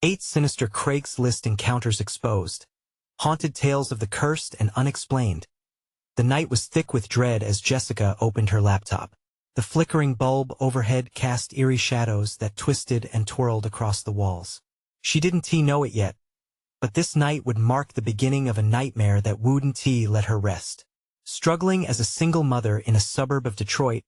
8 Sinister Craigslist encounters exposed. Haunted tales of the cursed and unexplained. The night was thick with dread as Jessica opened her laptop. The flickering bulb overhead cast eerie shadows that twisted and twirled across the walls. She didn't know it yet, but this night would mark the beginning of a nightmare that wouldn't let her rest. Struggling as a single mother in a suburb of Detroit,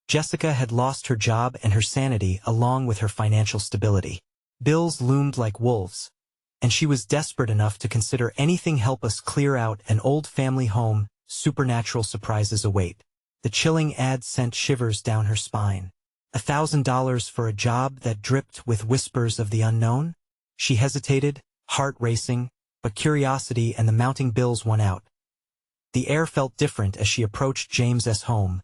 Jessica had lost her job and her sanity along with her financial stability. Bills loomed like wolves, and she was desperate enough to consider anything help us clear out an old family home. Supernatural surprises await. The chilling ad sent shivers down her spine. $1,000 for a job that dripped with whispers of the unknown? She hesitated, heart racing, but curiosity and the mounting bills won out. The air felt different as she approached James's home,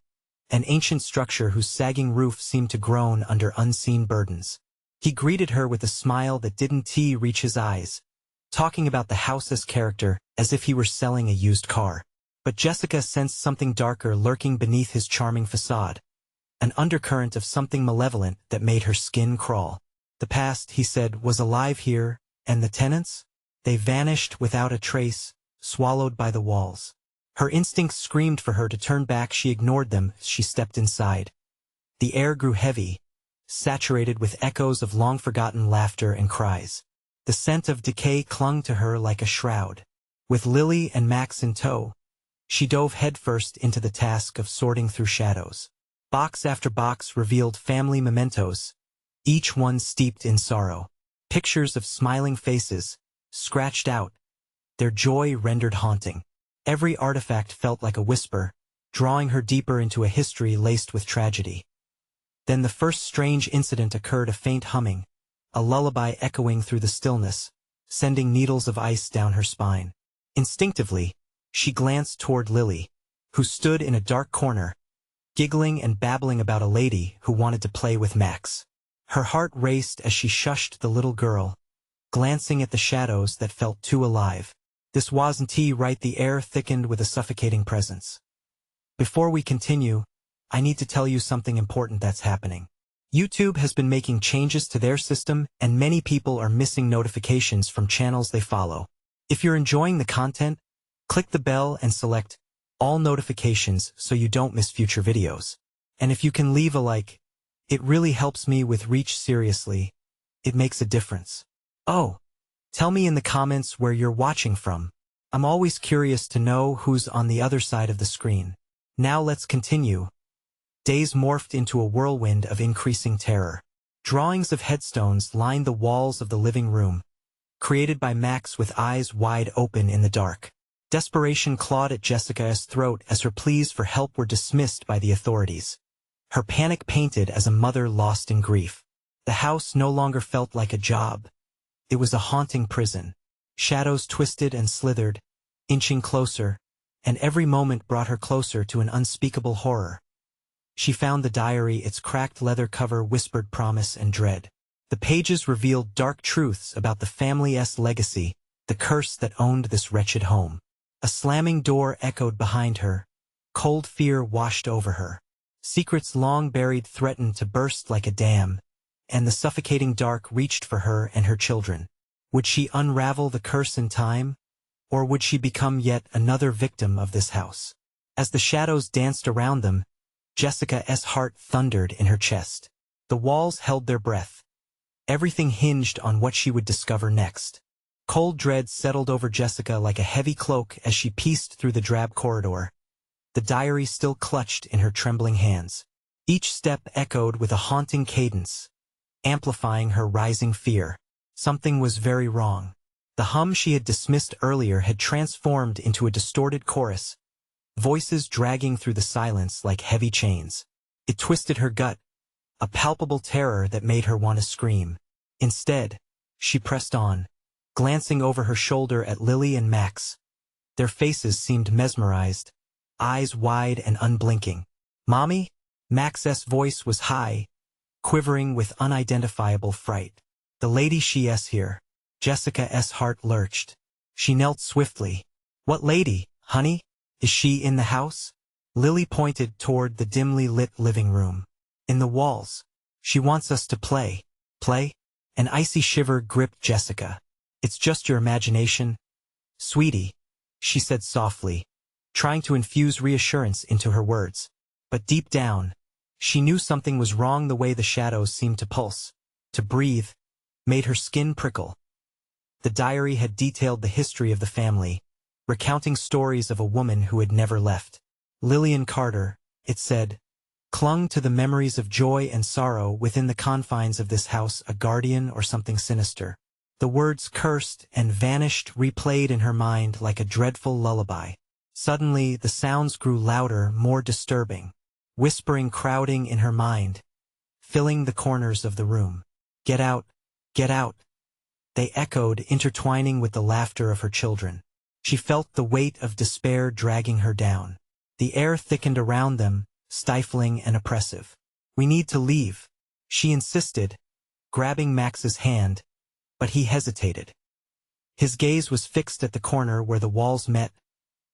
an ancient structure whose sagging roof seemed to groan under unseen burdens. He greeted her with a smile that didn't reach his eyes, talking about the house's character as if he were selling a used car. But Jessica sensed something darker lurking beneath his charming facade, an undercurrent of something malevolent that made her skin crawl. The past, he said, was alive here, and the tenants? They vanished without a trace, swallowed by the walls. Her instincts screamed for her to turn back. She ignored them as she stepped inside. The air grew heavy, saturated with echoes of long-forgotten laughter and cries. The scent of decay clung to her like a shroud. With Lily and Max in tow, she dove headfirst into the task of sorting through shadows. Box after box revealed family mementos, each one steeped in sorrow. Pictures of smiling faces, scratched out, their joy rendered haunting. Every artifact felt like a whisper, drawing her deeper into a history laced with tragedy. Then the first strange incident occurred, a faint humming, a lullaby echoing through the stillness, sending needles of ice down her spine. Instinctively, she glanced toward Lily, who stood in a dark corner, giggling and babbling about a lady who wanted to play with Max. Her heart raced as she shushed the little girl, glancing at the shadows that felt too alive. This wasn't right. The air thickened with a suffocating presence. Before we continue, I need to tell you something important that's happening. YouTube has been making changes to their system, and many people are missing notifications from channels they follow. If you're enjoying the content, click the bell and select all notifications so you don't miss future videos. And if you can leave a like, it really helps me with reach. Seriously, it makes a difference. Oh, tell me in the comments where you're watching from. I'm always curious to know who's on the other side of the screen. Now let's continue. Days morphed into a whirlwind of increasing terror. Drawings of headstones lined the walls of the living room, created by Max with eyes wide open in the dark. Desperation clawed at Jessica's throat as her pleas for help were dismissed by the authorities. Her panic painted as a mother lost in grief. The house no longer felt like a job. It was a haunting prison. Shadows twisted and slithered, inching closer, and every moment brought her closer to an unspeakable horror. She found the diary. Its cracked leather cover whispered promise and dread. The pages revealed dark truths about the family's legacy, the curse that owned this wretched home. A slamming door echoed behind her. Cold fear washed over her. Secrets long buried threatened to burst like a dam, and the suffocating dark reached for her and her children. Would she unravel the curse in time, or would she become yet another victim of this house? As the shadows danced around them, Jessica's heart thundered in her chest. The walls held their breath. Everything hinged on what she would discover next. Cold dread settled over Jessica like a heavy cloak as she pieced through the drab corridor, the diary still clutched in her trembling hands. Each step echoed with a haunting cadence, amplifying her rising fear. Something was very wrong. The hum she had dismissed earlier had transformed into a distorted chorus, voices dragging through the silence like heavy chains. It twisted her gut, a palpable terror that made her want to scream. Instead, she pressed on, glancing over her shoulder at Lily and Max. Their faces seemed mesmerized, eyes wide and unblinking. "Mommy?" Max's voice was high, quivering with unidentifiable fright. "The lady she's here." Jessica's heart lurched. She knelt swiftly. "What lady, honey? Is she in the house?" Lily pointed toward the dimly lit living room. "In the walls. She wants us to play." "Play? An icy shiver gripped Jessica. "It's just your imagination, sweetie," she said softly, trying to infuse reassurance into her words. But deep down, she knew something was wrong. The way the shadows seemed to pulse, to breathe, made her skin prickle. The diary had detailed the history of the family, recounting stories of a woman who had never left. Lillian Carter, it said, clung to the memories of joy and sorrow within the confines of this house, a guardian or something sinister. The words cursed and vanished replayed in her mind like a dreadful lullaby. Suddenly, the sounds grew louder, more disturbing, whispering crowding in her mind, filling the corners of the room. "Get out! Get out!" they echoed, intertwining with the laughter of her children. She felt the weight of despair dragging her down. The air thickened around them, stifling and oppressive. "We need to leave," she insisted, grabbing Max's hand, but he hesitated. His gaze was fixed at the corner where the walls met,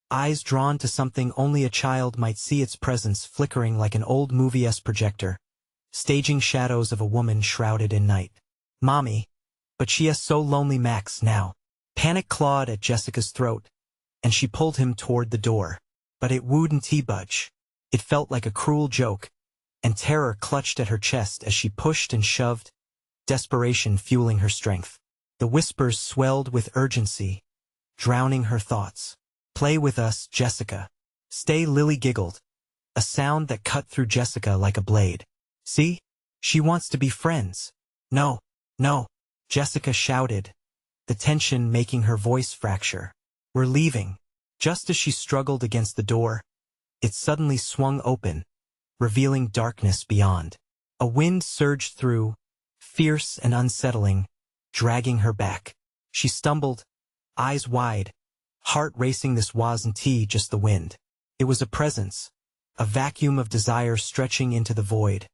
eyes drawn to something only a child might see, its presence flickering like an old movie-esque projector, staging shadows of a woman shrouded in night. "Mommy, but she is so lonely." Max now. Panic clawed at Jessica's throat, and she pulled him toward the door. But it wouldn't budge. It felt like a cruel joke, and terror clutched at her chest as she pushed and shoved, desperation fueling her strength. The whispers swelled with urgency, drowning her thoughts. "Play with us, Jessica. Stay." Lily giggled, a sound that cut through Jessica like a blade. "See? She wants to be friends." "No, no," Jessica shouted, the tension making her voice fracture. "We're leaving." Just as she struggled against the door, it suddenly swung open, revealing darkness beyond. A wind surged through, fierce and unsettling, dragging her back. She stumbled, eyes wide, heart racing. This wasn't just the wind. It was a presence, a vacuum of desire stretching into the void.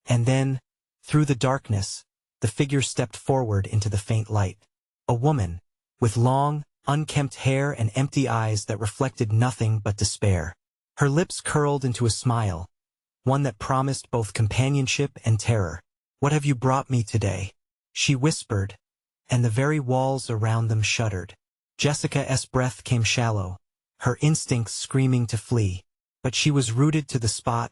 And then, through the darkness, the figure stepped forward into the faint light. A woman, with long, unkempt hair and empty eyes that reflected nothing but despair. Her lips curled into a smile, one that promised both companionship and terror. "What have you brought me today?" she whispered, and the very walls around them shuddered. Jessica's breath came shallow, her instincts screaming to flee. But she was rooted to the spot,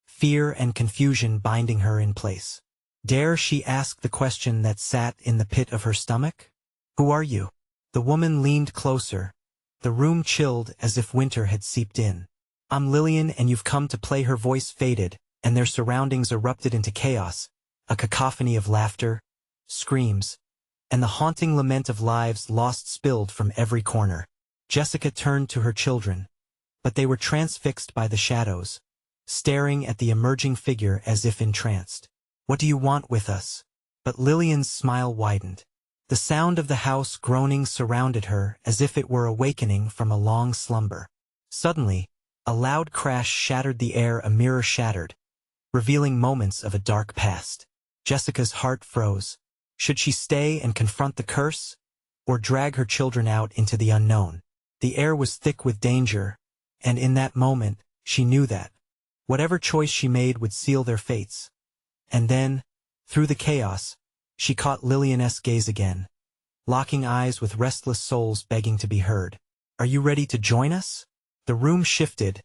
fear and confusion binding her in place. Dare she ask the question that sat in the pit of her stomach? "Who are you?" The woman leaned closer, the room chilled as if winter had seeped in. "I'm Lillian, and you've come to play." Her voice faded, and their surroundings erupted into chaos, a cacophony of laughter, screams, and the haunting lament of lives lost spilled from every corner. Jessica turned to her children, but they were transfixed by the shadows, staring at the emerging figure as if entranced. "What do you want with us?" But Lillian's smile widened. The sound of the house groaning surrounded her as if it were awakening from a long slumber. Suddenly, a loud crash shattered the air. A mirror shattered, revealing moments of a dark past. Jessica's heart froze. Should she stay and confront the curse, or drag her children out into the unknown? The air was thick with danger, and in that moment, she knew that whatever choice she made would seal their fates. And then, through the chaos, she caught Lillian's gaze again, locking eyes with restless souls begging to be heard. "Are you ready to join us?" The room shifted,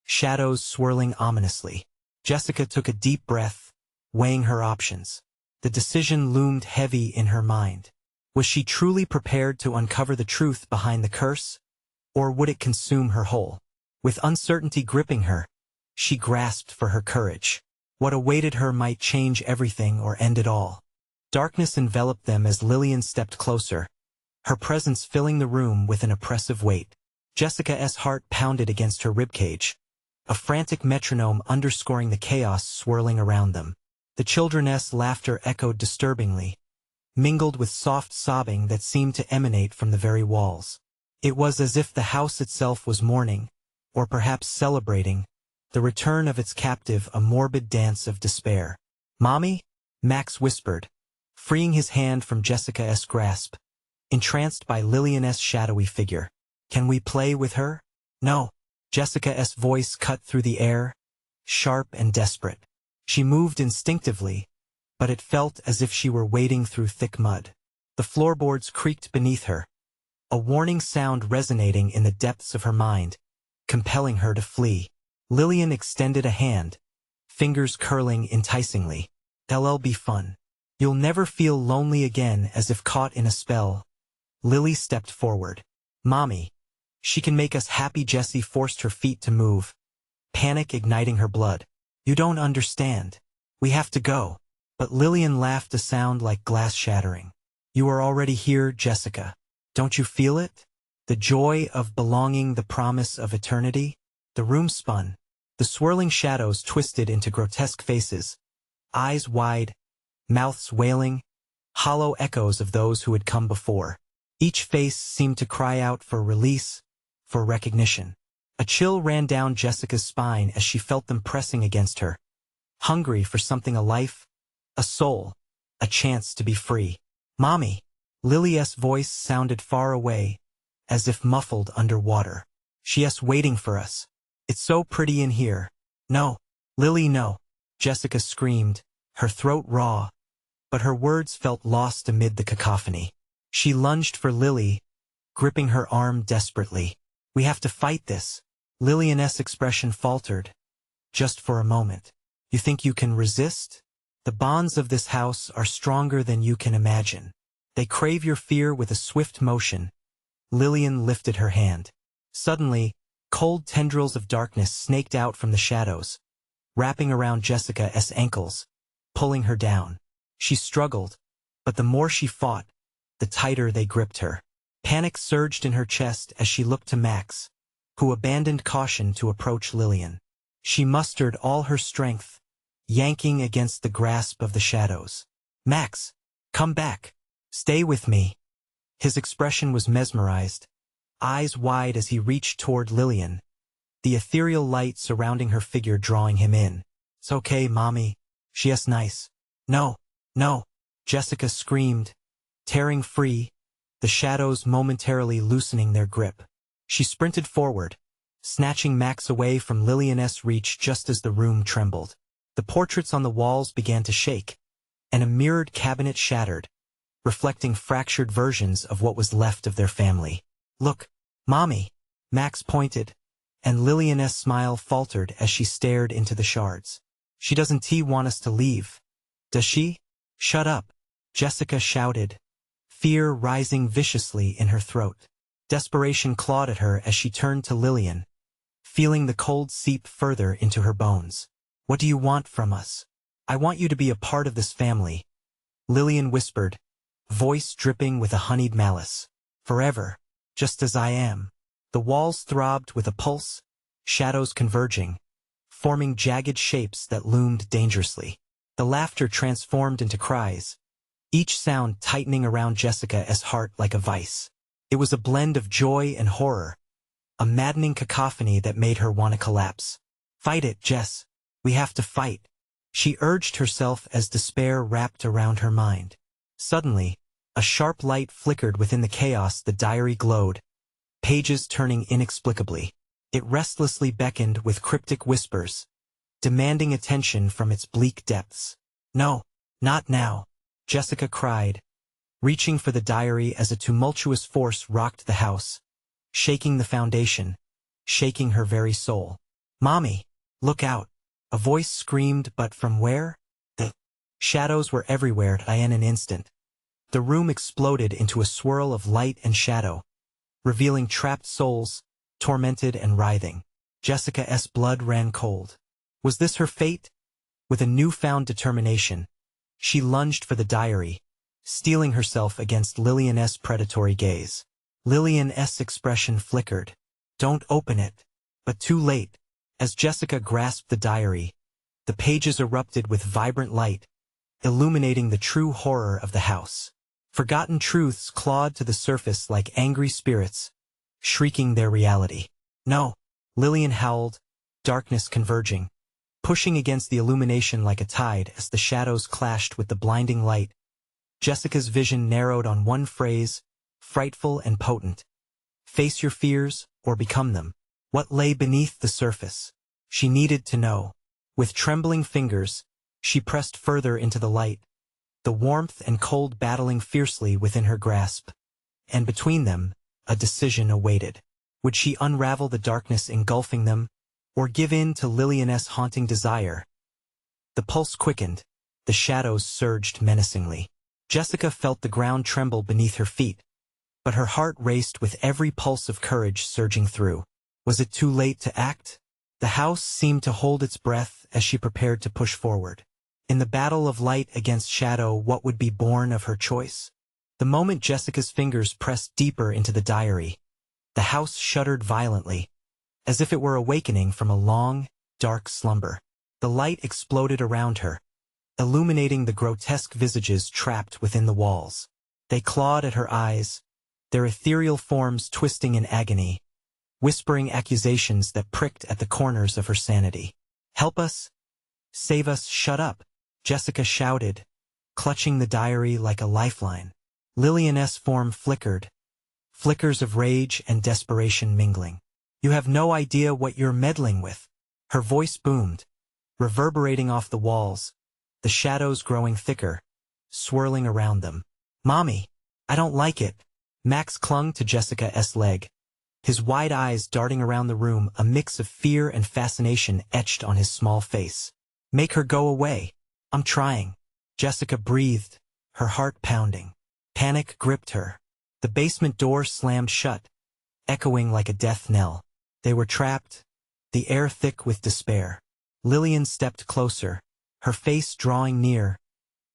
shadows swirling ominously. Jessica took a deep breath, weighing her options. The decision loomed heavy in her mind. Was she truly prepared to uncover the truth behind the curse, or would it consume her whole? With uncertainty gripping her, she grasped for her courage. What awaited her might change everything or end it all. Darkness enveloped them as Lillian stepped closer, her presence filling the room with an oppressive weight. Jessica's heart pounded against her ribcage, a frantic metronome underscoring the chaos swirling around them. The children's laughter echoed disturbingly, mingled with soft sobbing that seemed to emanate from the very walls. It was as if the house itself was mourning, or perhaps celebrating, the return of its captive, a morbid dance of despair. "Mommy?" Max whispered, freeing his hand from Jessica's grasp, entranced by Lillian's shadowy figure. "Can we play with her?" "No." Jessica's voice cut through the air, sharp and desperate. She moved instinctively, but it felt as if she were wading through thick mud. The floorboards creaked beneath her, a warning sound resonating in the depths of her mind, compelling her to flee. Lillian extended a hand, fingers curling enticingly. "It'll be fun. You'll never feel lonely again," as if caught in a spell. Lily stepped forward. "Mommy, she can make us happy." Jessie forced her feet to move, panic igniting her blood. "You don't understand. We have to go." But Lillian laughed, a sound like glass shattering. "You are already here, Jessica. Don't you feel it? The joy of belonging, the promise of eternity?" The room spun. The swirling shadows twisted into grotesque faces, eyes wide, mouths wailing, hollow echoes of those who had come before. Each face seemed to cry out for release, for recognition. A chill ran down Jessica's spine as she felt them pressing against her, hungry for something, a life, a soul, a chance to be free. "Mommy!" Lily's voice sounded far away, as if muffled underwater. "She's waiting for us. It's so pretty in here." "No, Lily, no!" Jessica screamed, her throat raw, but her words felt lost amid the cacophony. She lunged for Lily, gripping her arm desperately. "We have to fight this." Lillian's expression faltered, just for a moment. "You think you can resist? The bonds of this house are stronger than you can imagine. They crave your fear." With a swift motion, Lillian lifted her hand. Suddenly, cold tendrils of darkness snaked out from the shadows, wrapping around Jessica's ankles, pulling her down. She struggled, but the more she fought, the tighter they gripped her. Panic surged in her chest as she looked to Max, who abandoned caution to approach Lillian. She mustered all her strength, yanking against the grasp of the shadows. "Max, come back. Stay with me." His expression was mesmerized, eyes wide as he reached toward Lillian, the ethereal light surrounding her figure drawing him in. "It's okay, Mommy. She's nice." "No, no!" Jessica screamed, tearing free, the shadows momentarily loosening their grip. She sprinted forward, snatching Max away from Lillian's reach just as the room trembled. The portraits on the walls began to shake, and a mirrored cabinet shattered, reflecting fractured versions of what was left of their family. "Look, Mommy!" Max pointed, and Lillian's smile faltered as she stared into the shards. "She doesn't want us to leave, does she?" "Shut up!" Jessica shouted, fear rising viciously in her throat. Desperation clawed at her as she turned to Lillian, feeling the cold seep further into her bones. "What do you want from us?" "I want you to be a part of this family," Lillian whispered, voice dripping with a honeyed malice. "Forever, just as I am." The walls throbbed with a pulse, shadows converging, forming jagged shapes that loomed dangerously. The laughter transformed into cries, each sound tightening around Jessica's heart like a vice. It was a blend of joy and horror, a maddening cacophony that made her want to collapse. "Fight it, Jess. We have to fight," she urged herself as despair wrapped around her mind. Suddenly, a sharp light flickered within the chaos. The diary glowed, pages turning inexplicably. It restlessly beckoned with cryptic whispers, demanding attention from its bleak depths. "No, not now," Jessica cried, reaching for the diary as a tumultuous force rocked the house, shaking the foundation, shaking her very soul. "Mommy, look out!" a voice screamed, but from where? The shadows were everywhere in an instant. The room exploded into a swirl of light and shadow, revealing trapped souls, tormented and writhing. Jessica's blood ran cold. Was this her fate? With a newfound determination, she lunged for the diary, steeling herself against Lillian's predatory gaze. Lillian's expression flickered. "Don't open it." But too late. As Jessica grasped the diary, the pages erupted with vibrant light, illuminating the true horror of the house. Forgotten truths clawed to the surface like angry spirits, shrieking their reality. "No!" Lillian howled, darkness converging, pushing against the illumination like a tide as the shadows clashed with the blinding light. Jessica's vision narrowed on one phrase, frightful and potent. "Face your fears, or become them." What lay beneath the surface? She needed to know. With trembling fingers, she pressed further into the light, the warmth and cold battling fiercely within her grasp. And between them, a decision awaited. Would she unravel the darkness engulfing them, or give in to Lillian's haunting desire? The pulse quickened, the shadows surged menacingly. Jessica felt the ground tremble beneath her feet, but her heart raced with every pulse of courage surging through. Was it too late to act? The house seemed to hold its breath as she prepared to push forward. In the battle of light against shadow, what would be born of her choice? The moment Jessica's fingers pressed deeper into the diary, the house shuddered violently, as if it were awakening from a long, dark slumber. The light exploded around her, illuminating the grotesque visages trapped within the walls. They clawed at her eyes, their ethereal forms twisting in agony, whispering accusations that pricked at the corners of her sanity. "Help us! Save us! Shut up!" Jessica shouted, clutching the diary like a lifeline. Lillian's form flickered, flickers of rage and desperation mingling. "You have no idea what you're meddling with." Her voice boomed, reverberating off the walls, the shadows growing thicker, swirling around them. "Mommy, I don't like it." Max clung to Jessica's leg, his wide eyes darting around the room, a mix of fear and fascination etched on his small face. "Make her go away." "I'm trying." Jessica breathed, her heart pounding. Panic gripped her. The basement door slammed shut, echoing like a death knell. They were trapped, the air thick with despair. Lillian stepped closer, her face drawing near,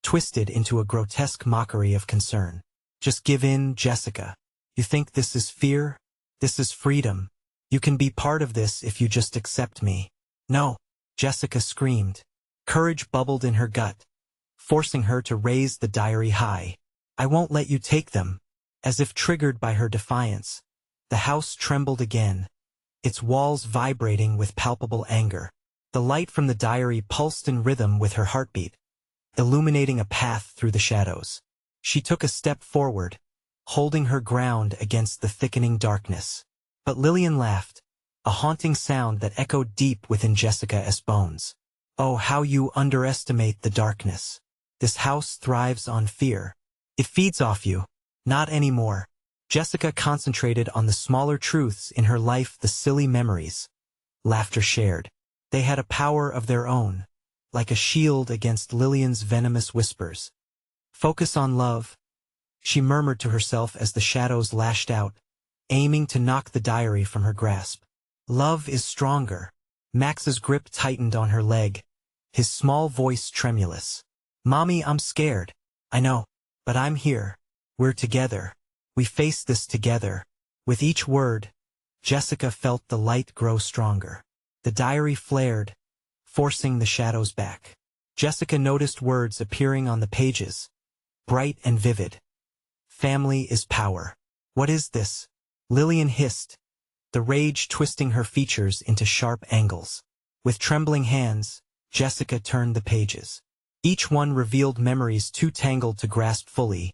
twisted into a grotesque mockery of concern. "Just give in, Jessica. You think this is fear? This is freedom. You can be part of this if you just accept me." "No," Jessica screamed. Courage bubbled in her gut, forcing her to raise the diary high. "I won't let you take them." As if triggered by her defiance, the house trembled again, its walls vibrating with palpable anger. The light from the diary pulsed in rhythm with her heartbeat, illuminating a path through the shadows. She took a step forward, holding her ground against the thickening darkness. But Lillian laughed, a haunting sound that echoed deep within Jessica's bones. "Oh, how you underestimate the darkness. This house thrives on fear. It feeds off you." "Not anymore." Jessica concentrated on the smaller truths in her life, the silly memories. Laughter shared. They had a power of their own, like a shield against Lillian's venomous whispers. "Focus on love," she murmured to herself as the shadows lashed out, aiming to knock the diary from her grasp. "Love is stronger." Max's grip tightened on her leg, his small voice tremulous. "Mommy, I'm scared." "I know, but I'm here. We're together. We face this together." With each word, Jessica felt the light grow stronger. The diary flared, forcing the shadows back. Jessica noticed words appearing on the pages, bright and vivid. "Family is power." "What is this?" Lillian hissed, the rage twisting her features into sharp angles. With trembling hands, Jessica turned the pages. Each one revealed memories too tangled to grasp fully,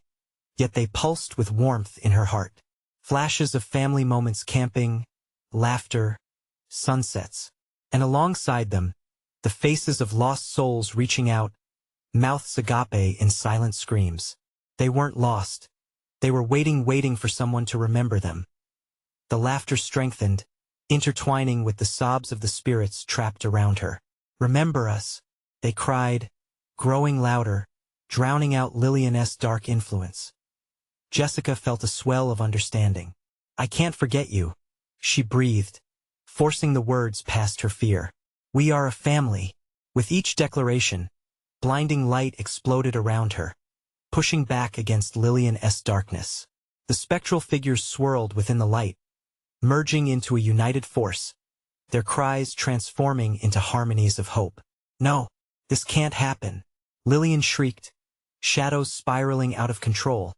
yet they pulsed with warmth in her heart. Flashes of family moments, camping, laughter, sunsets. And alongside them, the faces of lost souls reaching out, mouths agape in silent screams. They weren't lost. They were waiting for someone to remember them. The laughter strengthened, intertwining with the sobs of the spirits trapped around her. "Remember us," they cried, growing louder, drowning out Lillian's dark influence. Jessica felt a swell of understanding. "I can't forget you," she breathed, forcing the words past her fear. "We are a family." With each declaration, blinding light exploded around her, pushing back against Lillian's darkness. The spectral figures swirled within the light, merging into a united force, their cries transforming into harmonies of hope. "No, this can't happen," Lillian shrieked, shadows spiraling out of control,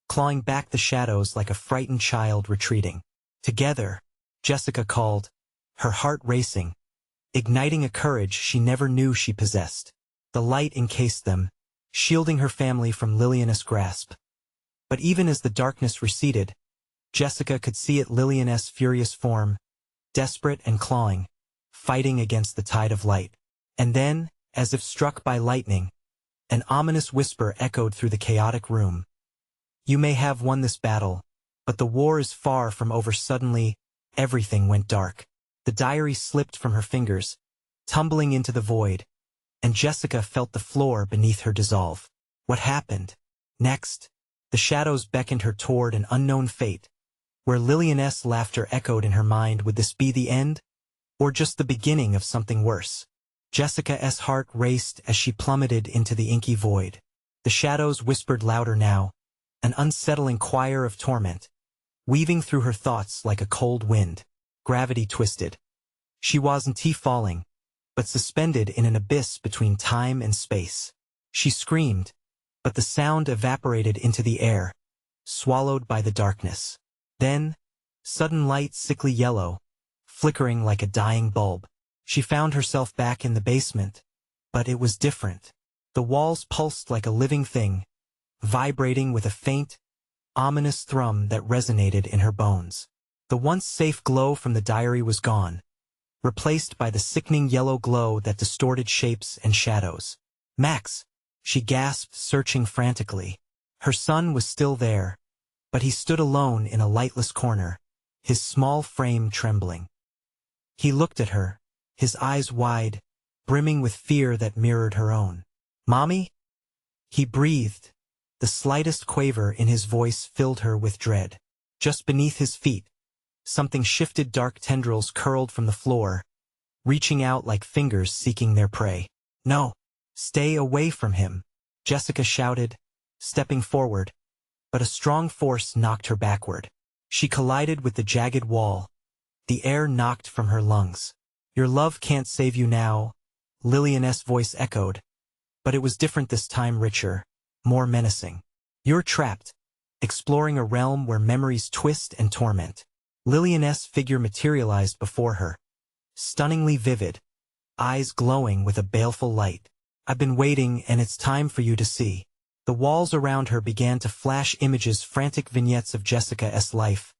clawing back the shadows like a frightened child retreating. "Together," Jessica called, her heart racing, igniting a courage she never knew she possessed. The light encased them, shielding her family from Lillian's grasp. But even as the darkness receded, Jessica could see it, Lillian's furious form, desperate and clawing, fighting against the tide of light. And then, as if struck by lightning, An ominous whisper echoed through the chaotic room. You may have won this battle, but the war is far from over. Suddenly, everything went dark. The diary slipped from her fingers, tumbling into the void, and Jessica felt the floor beneath her dissolve. What happened? Next, the shadows beckoned her toward an unknown fate, where Lillian's laughter echoed in her mind. Would this be the end? Or just the beginning of something worse? Jessica's heart raced as she plummeted into the inky void. The shadows whispered louder now, an unsettling choir of torment, weaving through her thoughts like a cold wind. Gravity twisted. She wasn't falling, but suspended in an abyss between time and space. She screamed, but the sound evaporated into the air, swallowed by the darkness. Then, sudden light, sickly yellow, flickering like a dying bulb. She found herself back in the basement, but it was different. The walls pulsed like a living thing, vibrating with a faint, ominous thrum that resonated in her bones. The once safe glow from the diary was gone, replaced by the sickening yellow glow that distorted shapes and shadows. Max, she gasped, searching frantically. Her son was still there, but he stood alone in a lightless corner, his small frame trembling. He looked at her, his eyes wide, brimming with fear that mirrored her own. Mommy? He breathed. The slightest quaver in his voice filled her with dread. Just beneath his feet, something shifted. Dark tendrils curled from the floor, reaching out like fingers seeking their prey. No! Stay away from him, Jessica shouted, stepping forward, but a strong force knocked her backward. She collided with the jagged wall, the air knocked from her lungs. Your love can't save you now, Lillian's voice echoed, but it was different this time, richer, more menacing. You're trapped, exploring a realm where memories twist and torment. Lillian's figure materialized before her, stunningly vivid, eyes glowing with a baleful light. I've been waiting, and it's time for you to see. The walls around her began to flash images, frantic vignettes of Jessica's life,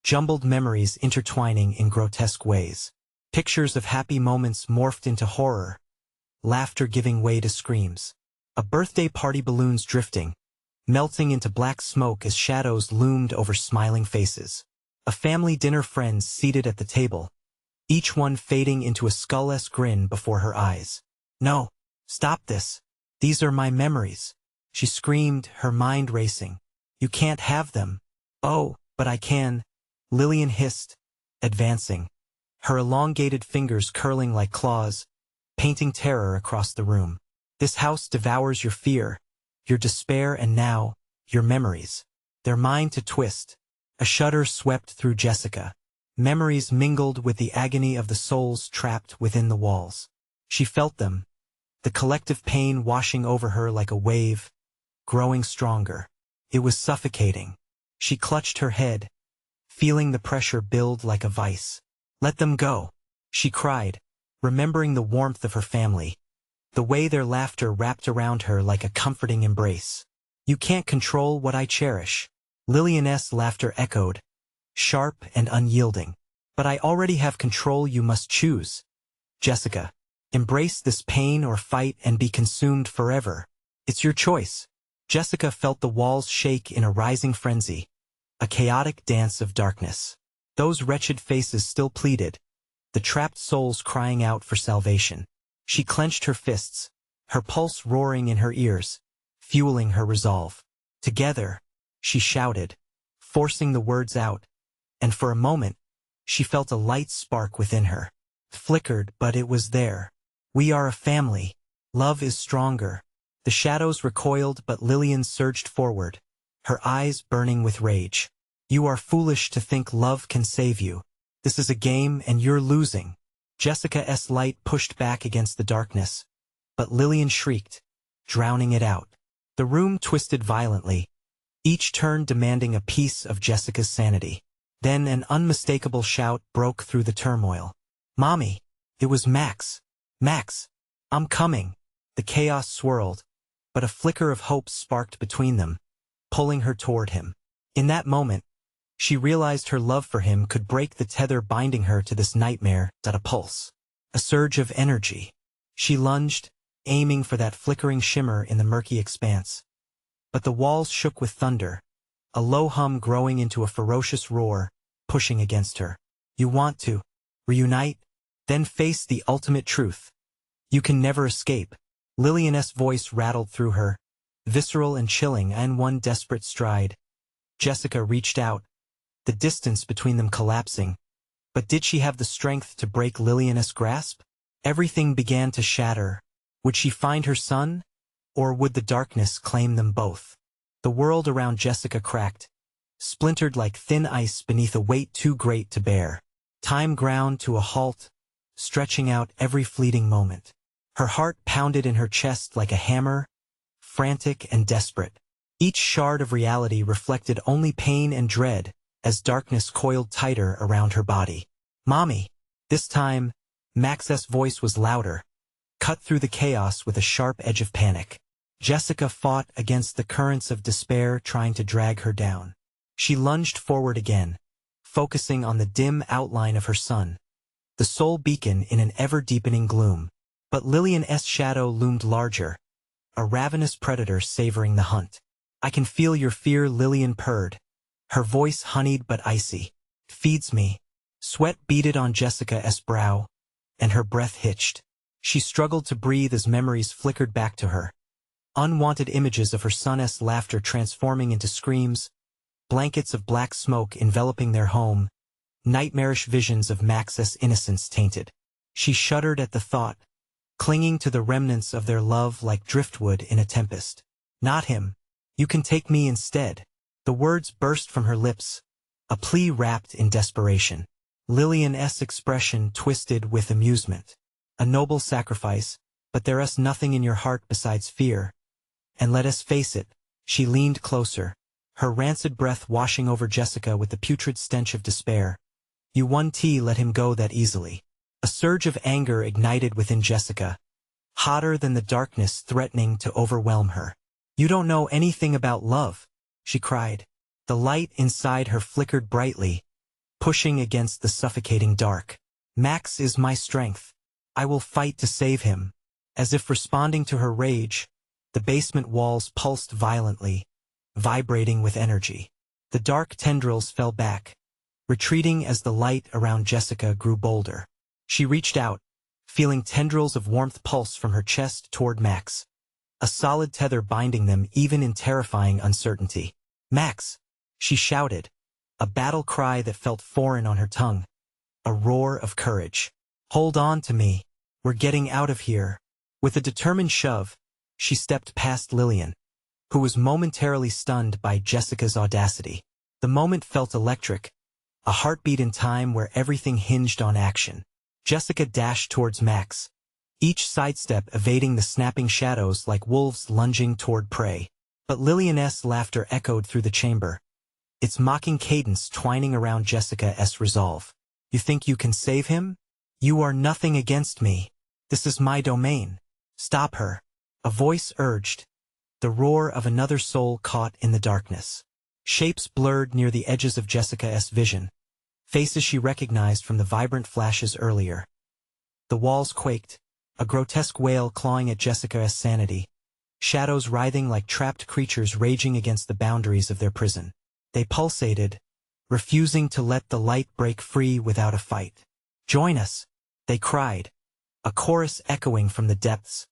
jumbled memories intertwining in grotesque ways. Pictures of happy moments morphed into horror, laughter giving way to screams. A birthday party, balloons drifting, melting into black smoke as shadows loomed over smiling faces. A family dinner, friends seated at the table, each one fading into a skull-esque grin before her eyes. No, stop this. These are my memories, she screamed, her mind racing. You can't have them. Oh, but I can, Lillian hissed, advancing, her elongated fingers curling like claws, painting terror across the room. This house devours your fear, your despair, and now, your memories. They're mine to twist. A shudder swept through Jessica. Memories mingled with the agony of the souls trapped within the walls. She felt them, the collective pain washing over her like a wave, growing stronger. It was suffocating. She clutched her head, feeling the pressure build like a vice. Let them go, she cried, remembering the warmth of her family, the way their laughter wrapped around her like a comforting embrace. You can't control what I cherish. Lillian's laughter echoed, sharp and unyielding. But I already have control. You must choose. Jessica, embrace this pain or fight and be consumed forever. It's your choice. Jessica felt the walls shake in a rising frenzy, a chaotic dance of darkness. Those wretched faces still pleaded, the trapped souls crying out for salvation. She clenched her fists, her pulse roaring in her ears, fueling her resolve. Together, she shouted, forcing the words out, and for a moment, she felt a light spark within her. Flickered, but it was there. We are a family. Love is stronger. The shadows recoiled, but Lillian surged forward, her eyes burning with rage. You are foolish to think love can save you. This is a game and you're losing. Jessica's light pushed back against the darkness, but Lillian shrieked, drowning it out. The room twisted violently, each turn demanding a piece of Jessica's sanity. Then an unmistakable shout broke through the turmoil. Mommy! It was Max. Max! I'm coming. The chaos swirled, but a flicker of hope sparked between them, pulling her toward him. In that moment, she realized her love for him could break the tether binding her to this nightmare. A pulse. A surge of energy. She lunged, aiming for that flickering shimmer in the murky expanse. But the walls shook with thunder, a low hum growing into a ferocious roar, pushing against her. You want to reunite? Then face the ultimate truth. You can never escape. Lillian's voice rattled through her, visceral and chilling, in one desperate stride. Jessica reached out, the distance between them collapsing. But did she have the strength to break Lillian's grasp? Everything began to shatter. Would she find her son? Or would the darkness claim them both? The world around Jessica cracked, splintered like thin ice beneath a weight too great to bear. Time ground to a halt, stretching out every fleeting moment. Her heart pounded in her chest like a hammer, frantic and desperate. Each shard of reality reflected only pain and dread as darkness coiled tighter around her body. Mommy! This time, Max's voice was louder, cut through the chaos with a sharp edge of panic. Jessica fought against the currents of despair trying to drag her down. She lunged forward again, focusing on the dim outline of her son, the sole beacon in an ever-deepening gloom. But Lillian's shadow loomed larger, a ravenous predator savoring the hunt. I can feel your fear, Lillian purred, her voice honeyed but icy. Feeds me. Sweat beaded on Jessica's brow, and her breath hitched. She struggled to breathe as memories flickered back to her. Unwanted images of her son's laughter transforming into screams, blankets of black smoke enveloping their home, nightmarish visions of Max's innocence tainted. She shuddered at the thought, clinging to the remnants of their love like driftwood in a tempest. Not him. You can take me instead. The words burst from her lips, a plea wrapped in desperation. Lillian's expression twisted with amusement. A noble sacrifice, but there's nothing in your heart besides fear. And let us face it, she leaned closer, her rancid breath washing over Jessica with the putrid stench of despair. You won't let him go that easily. A surge of anger ignited within Jessica, hotter than the darkness threatening to overwhelm her. You don't know anything about love, she cried. The light inside her flickered brightly, pushing against the suffocating dark. Max is my strength. I will fight to save him. As if responding to her rage, the basement walls pulsed violently, vibrating with energy. The dark tendrils fell back, retreating as the light around Jessica grew bolder. She reached out, feeling tendrils of warmth pulse from her chest toward Max, a solid tether binding them even in terrifying uncertainty. Max! She shouted, a battle cry that felt foreign on her tongue, a roar of courage. Hold on to me. We're getting out of here. With a determined shove, she stepped past Lillian, who was momentarily stunned by Jessica's audacity. The moment felt electric, a heartbeat in time where everything hinged on action. Jessica dashed towards Max, each sidestep evading the snapping shadows like wolves lunging toward prey. But Lillian's laughter echoed through the chamber, its mocking cadence twining around Jessica's resolve. You think you can save him? You are nothing against me. This is my domain. Stop her. A voice urged, the roar of another soul caught in the darkness. Shapes blurred near the edges of Jessica's vision, faces she recognized from the vibrant flashes earlier. The walls quaked, a grotesque wail clawing at Jessica's sanity, shadows writhing like trapped creatures raging against the boundaries of their prison. They pulsated, refusing to let the light break free without a fight. Join us, they cried, a chorus echoing from the depths,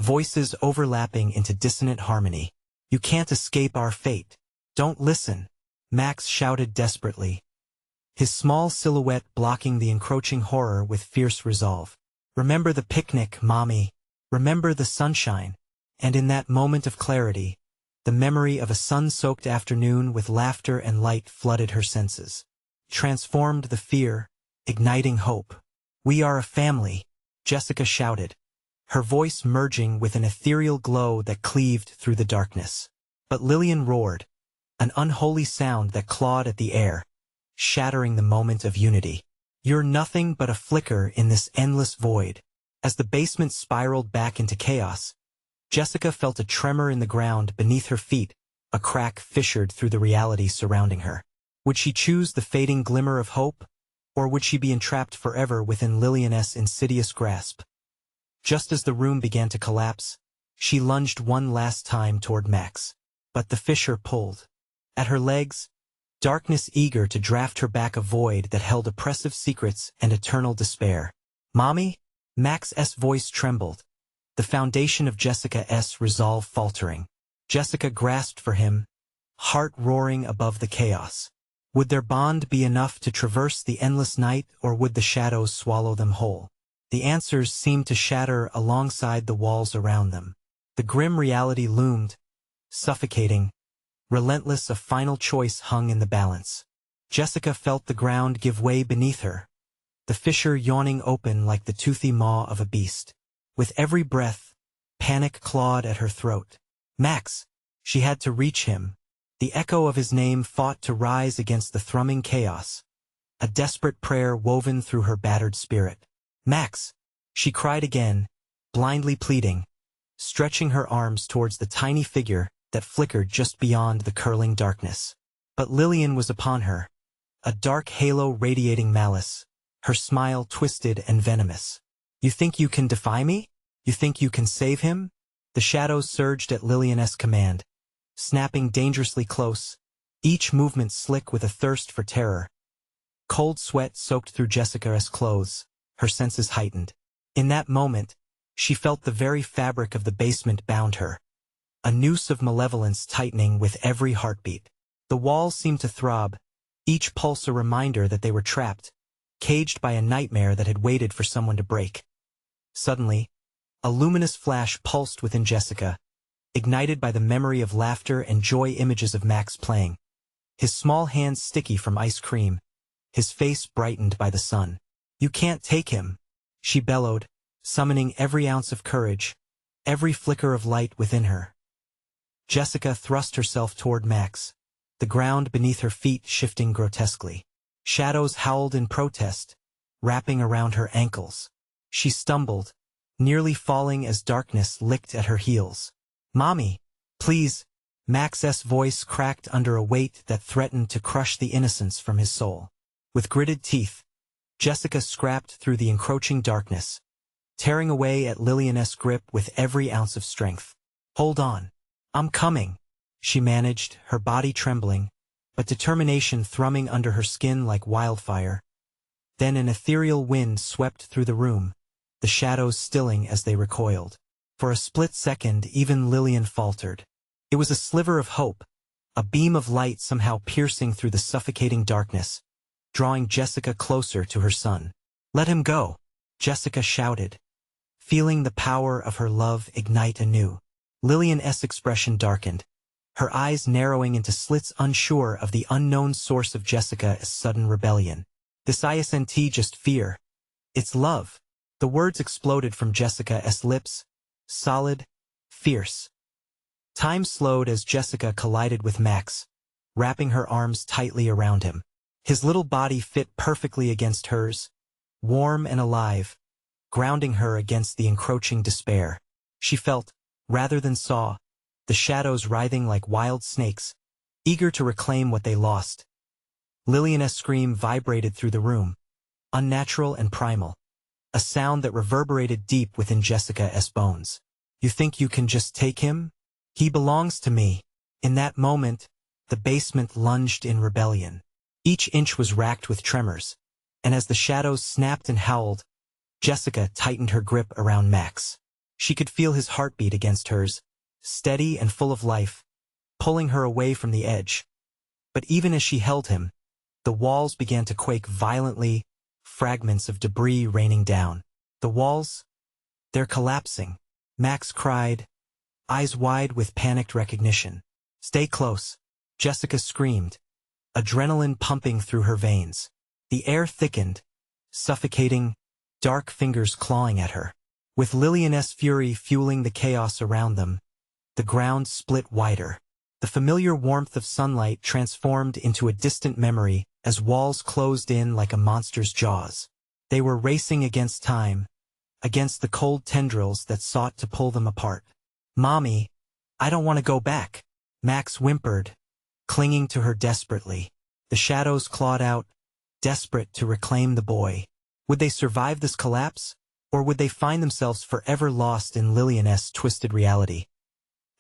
voices overlapping into dissonant harmony. You can't escape our fate. Don't listen, Max shouted desperately, his small silhouette blocking the encroaching horror with fierce resolve. Remember the picnic, Mommy. Remember the sunshine. And in that moment of clarity, the memory of a sun-soaked afternoon with laughter and light flooded her senses, transformed the fear, igniting hope. We are a family, Jessica shouted, her voice merging with an ethereal glow that cleaved through the darkness. But Lillian roared, an unholy sound that clawed at the air, shattering the moment of unity. You're nothing but a flicker in this endless void. As the basement spiraled back into chaos, Jessica felt a tremor in the ground beneath her feet, a crack fissured through the reality surrounding her. Would she choose the fading glimmer of hope, or would she be entrapped forever within Lillian's insidious grasp? Just as the room began to collapse, she lunged one last time toward Max. But the fissure pulled. At her legs, darkness eager to draft her back a void that held oppressive secrets and eternal despair. "Mommy?" Max's voice trembled, the foundation of Jessica's resolve faltering. Jessica grasped for him, heart roaring above the chaos. Would their bond be enough to traverse the endless night, or would the shadows swallow them whole? The answers seemed to shatter alongside the walls around them. The grim reality loomed, suffocating, relentless. A final choice hung in the balance. Jessica felt the ground give way beneath her, the fissure yawning open like the toothy maw of a beast. With every breath, panic clawed at her throat. Max! She had to reach him. The echo of his name fought to rise against the thrumming chaos, a desperate prayer woven through her battered spirit. "Max!" she cried again, blindly pleading, stretching her arms towards the tiny figure that flickered just beyond the curling darkness. But Lillian was upon her, a dark halo radiating malice, her smile twisted and venomous. "You think you can defy me? You think you can save him?" The shadows surged at Lillian's command, snapping dangerously close, each movement slick with a thirst for terror. Cold sweat soaked through Jessica's clothes, her senses heightened. In that moment, she felt the very fabric of the basement bound her, a noose of malevolence tightening with every heartbeat. The walls seemed to throb, each pulse a reminder that they were trapped, caged by a nightmare that had waited for someone to break. Suddenly, a luminous flash pulsed within Jessica, ignited by the memory of laughter and joy, images of Max playing, his small hands sticky from ice cream, his face brightened by the sun. "You can't take him," she bellowed, summoning every ounce of courage, every flicker of light within her. Jessica thrust herself toward Max, the ground beneath her feet shifting grotesquely. Shadows howled in protest, wrapping around her ankles. She stumbled, nearly falling as darkness licked at her heels. "Mommy, please!" Max's voice cracked under a weight that threatened to crush the innocence from his soul. With gritted teeth, Jessica scrapped through the encroaching darkness, tearing away at Lillian's grip with every ounce of strength. "Hold on. I'm coming," she managed, her body trembling, but determination thrumming under her skin like wildfire. Then an ethereal wind swept through the room, the shadows stilling as they recoiled. For a split second, even Lillian faltered. It was a sliver of hope, a beam of light somehow piercing through the suffocating darkness, drawing Jessica closer to her son. "Let him go," Jessica shouted, feeling the power of her love ignite anew. Lillian's expression darkened, her eyes narrowing into slits, unsure of the unknown source of Jessica's sudden rebellion. "This isn't just fear. It's love." The words exploded from Jessica's lips, solid, fierce. Time slowed as Jessica collided with Max, wrapping her arms tightly around him. His little body fit perfectly against hers, warm and alive, grounding her against the encroaching despair. She felt, rather than saw, the shadows writhing like wild snakes, eager to reclaim what they lost. Lillian's scream vibrated through the room, unnatural and primal, a sound that reverberated deep within Jessica's bones. "You think you can just take him? He belongs to me." In that moment, the basement lunged in rebellion. Each inch was racked with tremors, and as the shadows snapped and howled, Jessica tightened her grip around Max. She could feel his heartbeat against hers, steady and full of life, pulling her away from the edge. But even as she held him, the walls began to quake violently, fragments of debris raining down. "The walls? They're collapsing," Max cried, eyes wide with panicked recognition. "Stay close," Jessica screamed, adrenaline pumping through her veins. The air thickened, suffocating, dark fingers clawing at her. With Lillian's fury fueling the chaos around them, the ground split wider. The familiar warmth of sunlight transformed into a distant memory as walls closed in like a monster's jaws. They were racing against time, against the cold tendrils that sought to pull them apart. "Mommy, I don't want to go back," Max whimpered, clinging to her desperately. The shadows clawed out, desperate to reclaim the boy. Would they survive this collapse? Or would they find themselves forever lost in Lillian's twisted reality?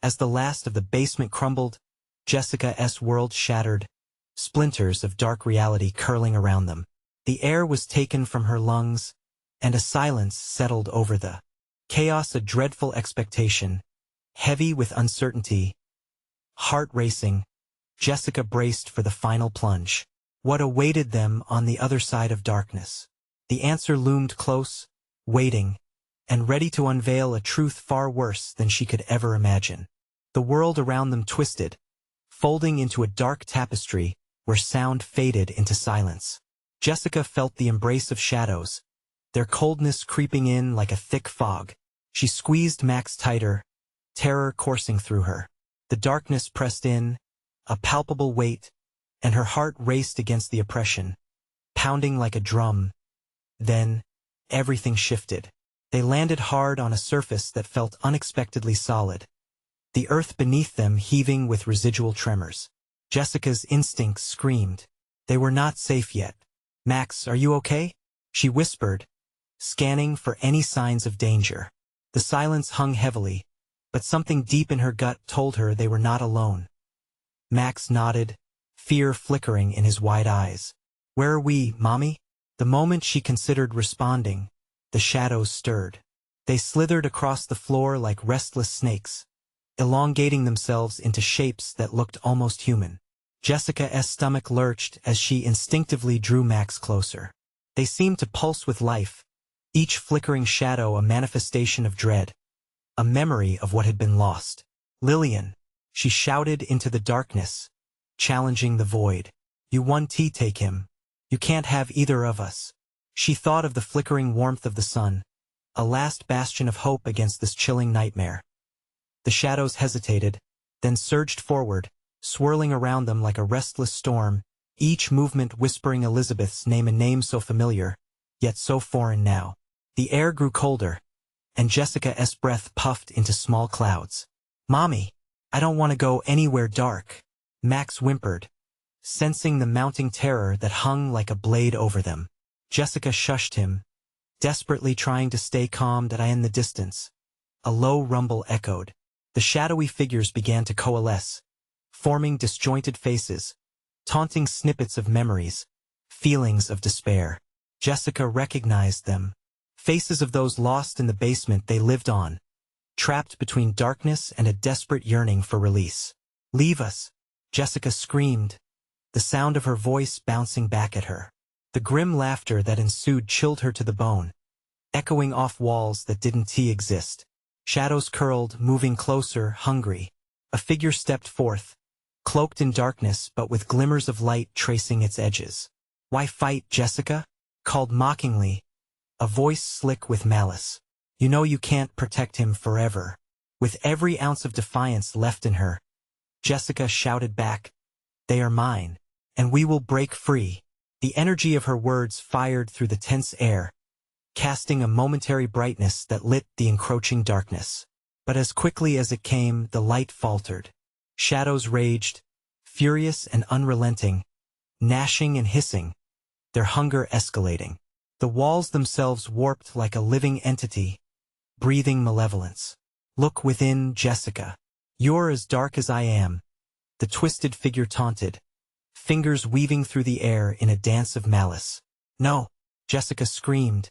As the last of the basement crumbled, Jessica's world shattered, splinters of dark reality curling around them. The air was taken from her lungs, and a silence settled over the chaos, a dreadful expectation, heavy with uncertainty. Heart racing, Jessica braced for the final plunge. What awaited them on the other side of darkness? The answer loomed close, waiting, and ready to unveil a truth far worse than she could ever imagine. The world around them twisted, folding into a dark tapestry where sound faded into silence. Jessica felt the embrace of shadows, their coldness creeping in like a thick fog. She squeezed Max tighter, terror coursing through her. The darkness pressed in, a palpable weight, and her heart raced against the oppression, pounding like a drum. Then, everything shifted. They landed hard on a surface that felt unexpectedly solid, the earth beneath them heaving with residual tremors. Jessica's instincts screamed. They were not safe yet. "Max, are you okay?" she whispered, scanning for any signs of danger. The silence hung heavily, but something deep in her gut told her they were not alone. Max nodded, fear flickering in his wide eyes. "Where are we, Mommy?" The moment she considered responding, the shadows stirred. They slithered across the floor like restless snakes, elongating themselves into shapes that looked almost human. Jessica's stomach lurched as she instinctively drew Max closer. They seemed to pulse with life, each flickering shadow a manifestation of dread, a memory of what had been lost. "Lillian," she shouted into the darkness, challenging the void. "You want to take him. You can't have either of us." She thought of the flickering warmth of the sun, a last bastion of hope against this chilling nightmare. The shadows hesitated, then surged forward, swirling around them like a restless storm, each movement whispering Elizabeth's name, a name so familiar, yet so foreign now. The air grew colder, and Jessica's breath puffed into small clouds. "Mommy, I don't want to go anywhere dark," Max whimpered, sensing the mounting terror that hung like a blade over them. Jessica shushed him, desperately trying to stay calm. In the distance, a low rumble echoed. The shadowy figures began to coalesce, forming disjointed faces, taunting snippets of memories, feelings of despair. Jessica recognized them, faces of those lost in the basement they lived on, trapped between darkness and a desperate yearning for release. "Leave us," Jessica screamed, the sound of her voice bouncing back at her. The grim laughter that ensued chilled her to the bone, echoing off walls that didn't exist. Shadows curled, moving closer, hungry. A figure stepped forth, cloaked in darkness but with glimmers of light tracing its edges. "Why fight, Jessica?" called mockingly, a voice slick with malice. "You know you can't protect him forever." With every ounce of defiance left in her, Jessica shouted back, "They are mine, and we will break free." The energy of her words fired through the tense air, casting a momentary brightness that lit the encroaching darkness. But as quickly as it came, the light faltered. Shadows raged, furious and unrelenting, gnashing and hissing, their hunger escalating. The walls themselves warped like a living entity, breathing malevolence. "Look within, Jessica. You're as dark as I am," the twisted figure taunted, fingers weaving through the air in a dance of malice. "No," Jessica screamed,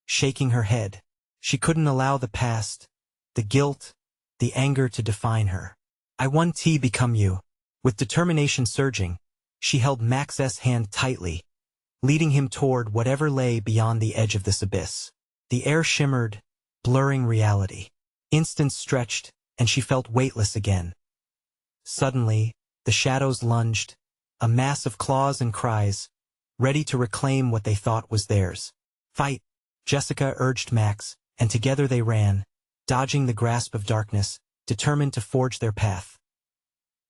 shaking her head. She couldn't allow the past, the guilt, the anger to define her. "I want to become you." With determination surging, she held Max's hand tightly, leading him toward whatever lay beyond the edge of this abyss. The air shimmered, blurring reality. Instants stretched, and she felt weightless again. Suddenly, the shadows lunged, a mass of claws and cries, ready to reclaim what they thought was theirs. "Fight," Jessica urged Max, and together they ran, dodging the grasp of darkness, determined to forge their path.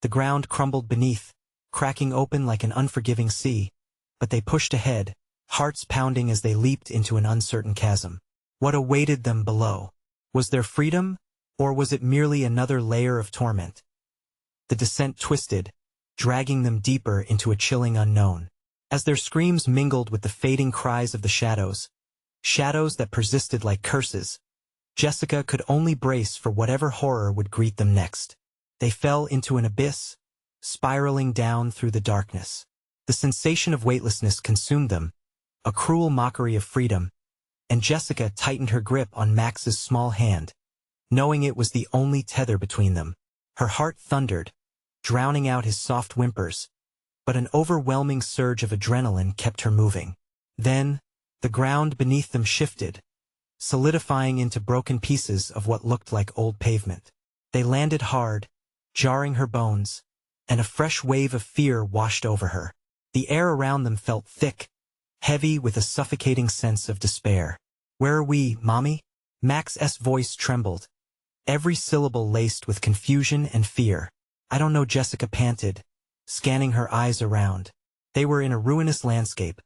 The ground crumbled beneath, cracking open like an unforgiving sea, but they pushed ahead, hearts pounding as they leaped into an uncertain chasm. What awaited them below? Was there freedom, or was it merely another layer of torment? The descent twisted, dragging them deeper into a chilling unknown. As their screams mingled with the fading cries of the shadows, shadows that persisted like curses. Jessica could only brace for whatever horror would greet them next. They fell into an abyss, spiraling down through the darkness. The sensation of weightlessness consumed them, a cruel mockery of freedom, and Jessica tightened her grip on Max's small hand, knowing it was the only tether between them. Her heart thundered, drowning out his soft whimpers, but an overwhelming surge of adrenaline kept her moving. Then, the ground beneath them shifted, solidifying into broken pieces of what looked like old pavement. They landed hard, jarring her bones, and a fresh wave of fear washed over her. The air around them felt thick, heavy with a suffocating sense of despair. "Where are we, Mommy?" Max's voice trembled, every syllable laced with confusion and fear. "I don't know," Jessica panted, scanning her eyes around. They were in a ruinous landscape,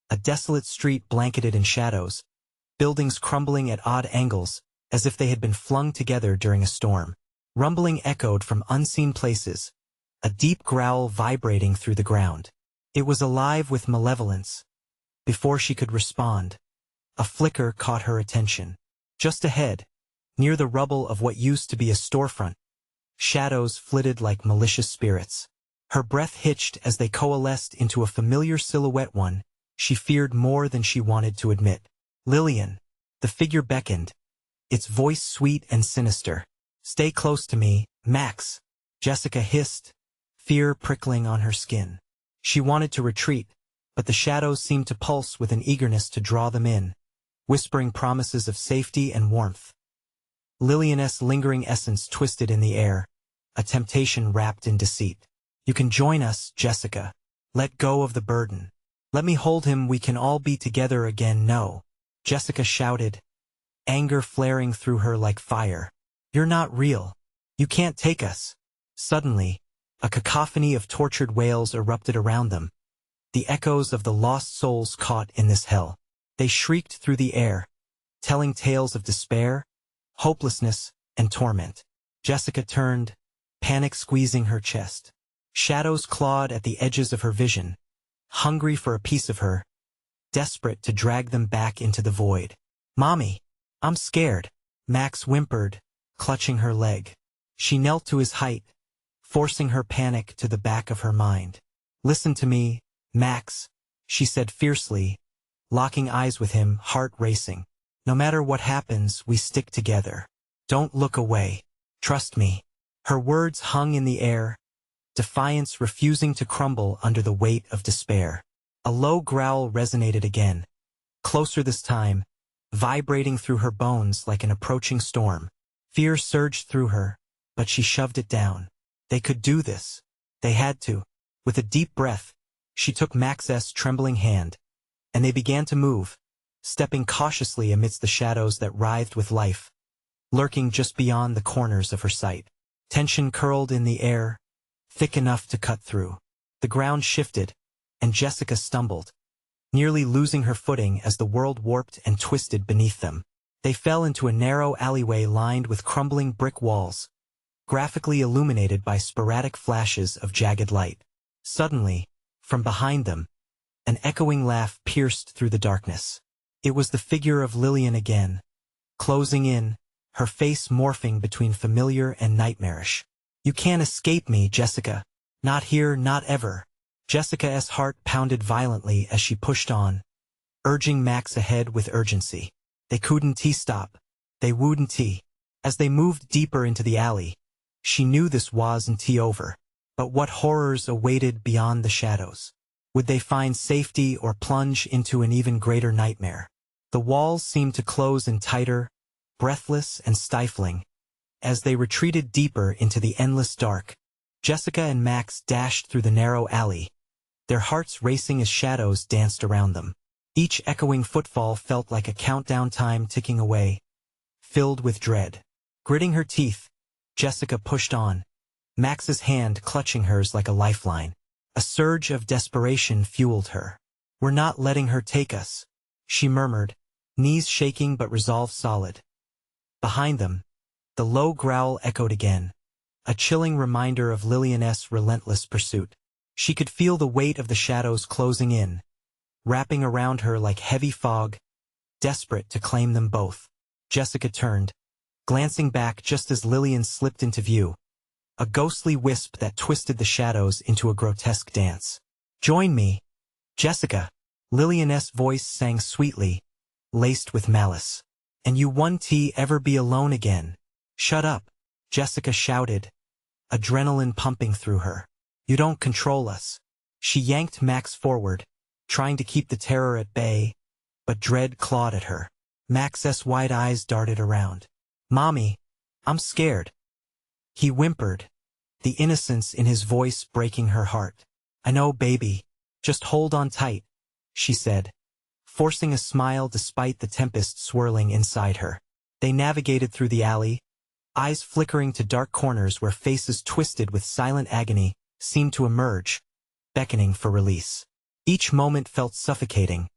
a desolate street blanketed in shadows, buildings crumbling at odd angles, as if they had been flung together during a storm. Rumbling echoed from unseen places, a deep growl vibrating through the ground. It was alive with malevolence. Before she could respond, a flicker caught her attention. Just ahead, near the rubble of what used to be a storefront, shadows flitted like malicious spirits. Her breath hitched as they coalesced into a familiar silhouette, one she feared more than she wanted to admit. "Lillian." The figure beckoned, its voice sweet and sinister. "Stay close to me, Max," Jessica hissed, fear prickling on her skin. She wanted to retreat, but the shadows seemed to pulse with an eagerness to draw them in, whispering promises of safety and warmth. Lillian's lingering essence twisted in the air, a temptation wrapped in deceit. "You can join us, Jessica. Let go of the burden. Let me hold him. We can all be together again." "No," Jessica shouted, anger flaring through her like fire. "You're not real. You can't take us." Suddenly, a cacophony of tortured wails erupted around them, the echoes of the lost souls caught in this hell. They shrieked through the air, telling tales of despair, hopelessness, and torment. Jessica turned, panic squeezing her chest. Shadows clawed at the edges of her vision, hungry for a piece of her, desperate to drag them back into the void. "Mommy, I'm scared," Max whimpered, clutching her leg. She knelt to his height, forcing her panic to the back of her mind. "Listen to me, Max," she said fiercely, locking eyes with him, heart racing. "No matter what happens, we stick together. Don't look away. Trust me." Her words hung in the air, defiance refusing to crumble under the weight of despair. A low growl resonated again, closer this time, vibrating through her bones like an approaching storm. Fear surged through her, but she shoved it down. They could do this. They had to. With a deep breath, she took Max's trembling hand, and they began to move, stepping cautiously amidst the shadows that writhed with life, lurking just beyond the corners of her sight. Tension curled in the air, thick enough to cut through. The ground shifted, and Jessica stumbled, nearly losing her footing as the world warped and twisted beneath them. They fell into a narrow alleyway lined with crumbling brick walls, graphically illuminated by sporadic flashes of jagged light. Suddenly, from behind them, an echoing laugh pierced through the darkness. It was the figure of Lillian again, closing in, her face morphing between familiar and nightmarish. "You can't escape me, Jessica. Not here, not ever." Jessica's heart pounded violently as she pushed on, urging Max ahead with urgency. They couldn't stop. They wouldn't. As they moved deeper into the alley, she knew this wasn't over. But what horrors awaited beyond the shadows? Would they find safety or plunge into an even greater nightmare? The walls seemed to close in tighter, breathless and stifling. As they retreated deeper into the endless dark, Jessica and Max dashed through the narrow alley, their hearts racing as shadows danced around them. Each echoing footfall felt like a countdown time ticking away, filled with dread. Gritting her teeth, Jessica pushed on, Max's hand clutching hers like a lifeline. A surge of desperation fueled her. "We're not letting her take us," she murmured, knees shaking but resolve solid. Behind them, the low growl echoed again, a chilling reminder of Lillian's relentless pursuit. She could feel the weight of the shadows closing in, wrapping around her like heavy fog, desperate to claim them both. Jessica turned, glancing back just as Lillian slipped into view, a ghostly wisp that twisted the shadows into a grotesque dance. "Join me, Jessica," Lillian's voice sang sweetly, laced with malice. "And you won't ever be alone again." "Shut up," Jessica shouted, adrenaline pumping through her. "You don't control us." She yanked Max forward, trying to keep the terror at bay, but dread clawed at her. Max's wide eyes darted around. "Mommy, I'm scared," he whimpered, the innocence in his voice breaking her heart. "I know, baby. Just hold on tight," she said, forcing a smile despite the tempest swirling inside her. They navigated through the alley, eyes flickering to dark corners where faces twisted with silent agony seemed to emerge, beckoning for release. Each moment felt suffocating,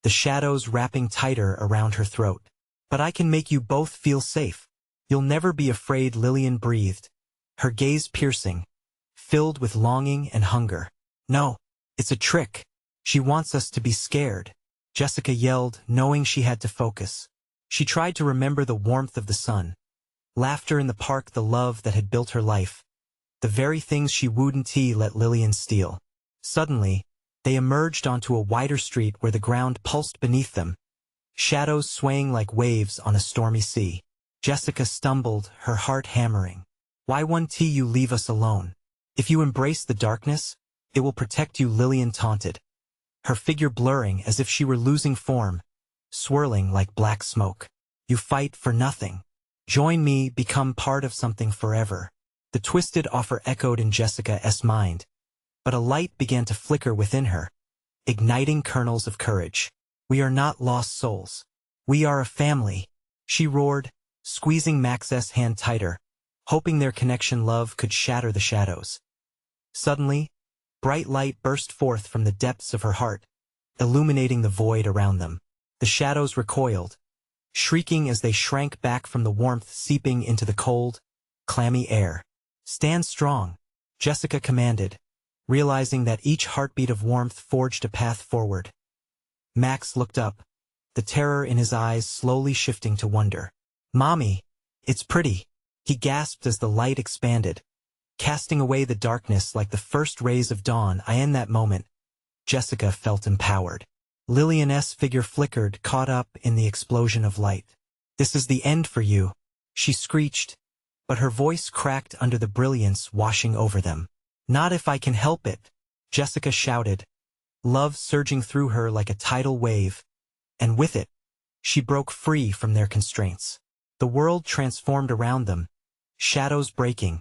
the shadows wrapping tighter around her throat. "But I can make you both feel safe. You'll never be afraid," Lillian breathed, her gaze piercing, filled with longing and hunger. "No, it's a trick. She wants us to be scared," Jessica yelled, knowing she had to focus. She tried to remember the warmth of the sun, laughter in the park, the love that had built her life, the very things she wouldn't let Lillian steal. Suddenly, they emerged onto a wider street where the ground pulsed beneath them, shadows swaying like waves on a stormy sea. Jessica stumbled, her heart hammering. "Why won't you leave us alone? If you embrace the darkness, it will protect you," Lillian taunted, her figure blurring as if she were losing form, swirling like black smoke. "You fight for nothing. Join me, become part of something forever." The twisted offer echoed in Jessica's mind, but a light began to flicker within her, igniting kernels of courage. "We are not lost souls. We are a family," she roared, squeezing Max's hand tighter, hoping their connection love could shatter the shadows. Suddenly, bright light burst forth from the depths of her heart, illuminating the void around them. The shadows recoiled, shrieking as they shrank back from the warmth seeping into the cold, clammy air. "Stand strong," Jessica commanded, realizing that each heartbeat of warmth forged a path forward. Max looked up, the terror in his eyes slowly shifting to wonder. "Mommy, it's pretty," he gasped as the light expanded, casting away the darkness like the first rays of dawn. In that moment, Jessica felt empowered. Lillian's figure flickered, caught up in the explosion of light. "This is the end for you," she screeched, but her voice cracked under the brilliance washing over them. "Not if I can help it," Jessica shouted, love surging through her like a tidal wave, and with it, she broke free from their constraints. The world transformed around them, shadows breaking,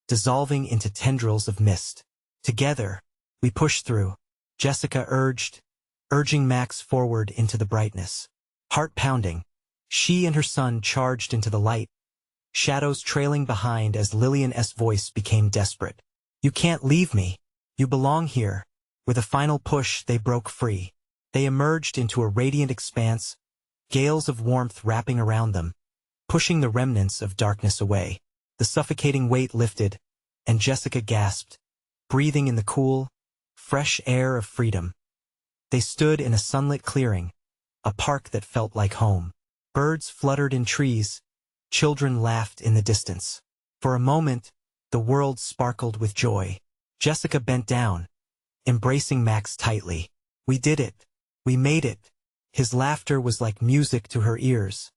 dissolving into tendrils of mist. "Together, we push through," Jessica urging Max forward into the brightness. Heart pounding, she and her son charged into the light, shadows trailing behind as Lillian's voice became desperate. "You can't leave me. You belong here." With a final push, they broke free. They emerged into a radiant expanse, gales of warmth wrapping around them, pushing the remnants of darkness away. The suffocating weight lifted, and Jessica gasped, breathing in the cool, fresh air of freedom. They stood in a sunlit clearing, a park that felt like home. Birds fluttered in trees, children laughed in the distance. For a moment, the world sparkled with joy. Jessica bent down, embracing Max tightly. "We did it. We made it." His laughter was like music to her ears,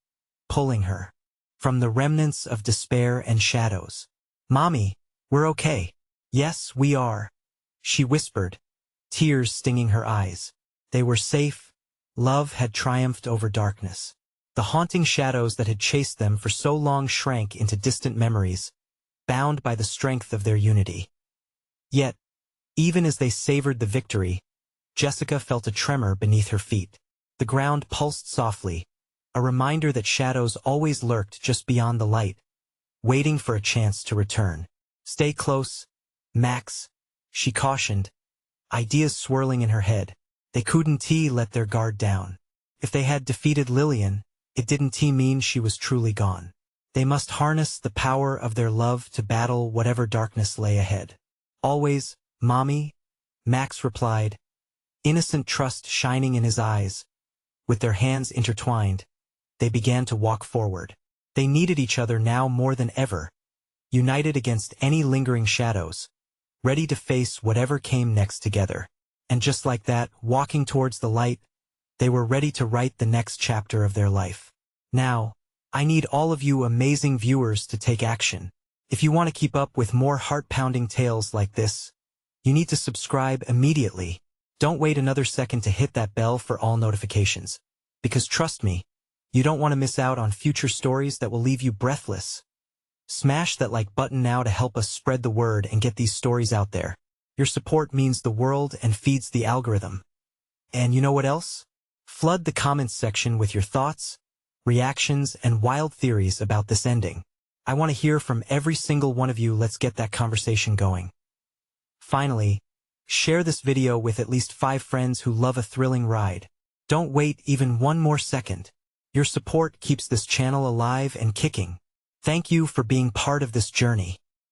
pulling her from the remnants of despair and shadows. "Mommy, we're okay." "Yes, we are," she whispered, tears stinging her eyes. They were safe. Love had triumphed over darkness. The haunting shadows that had chased them for so long shrank into distant memories, bound by the strength of their unity. Yet, even as they savored the victory, Jessica felt a tremor beneath her feet. The ground pulsed softly, a reminder that shadows always lurked just beyond the light, waiting for a chance to return. "Stay close, Max," she cautioned, ideas swirling in her head. They couldn't let their guard down. If they had defeated Lillian, it didn't mean she was truly gone. They must harness the power of their love to battle whatever darkness lay ahead. "Always, Mommy," Max replied, innocent trust shining in his eyes. With their hands intertwined, they began to walk forward. They needed each other now more than ever, united against any lingering shadows, ready to face whatever came next together. And just like that, walking towards the light, they were ready to write the next chapter of their life. Now, I need all of you amazing viewers to take action. If you want to keep up with more heart-pounding tales like this, you need to subscribe immediately. Don't wait another second to hit that bell for all notifications. Because trust me, you don't want to miss out on future stories that will leave you breathless. Smash that like button now to help us spread the word and get these stories out there. Your support means the world and feeds the algorithm. And you know what else? Flood the comments section with your thoughts, reactions, and wild theories about this ending. I want to hear from every single one of you. Let's get that conversation going. Finally, share this video with at least 5 friends who love a thrilling ride. Don't wait even one more second. Your support keeps this channel alive and kicking. Thank you for being part of this journey.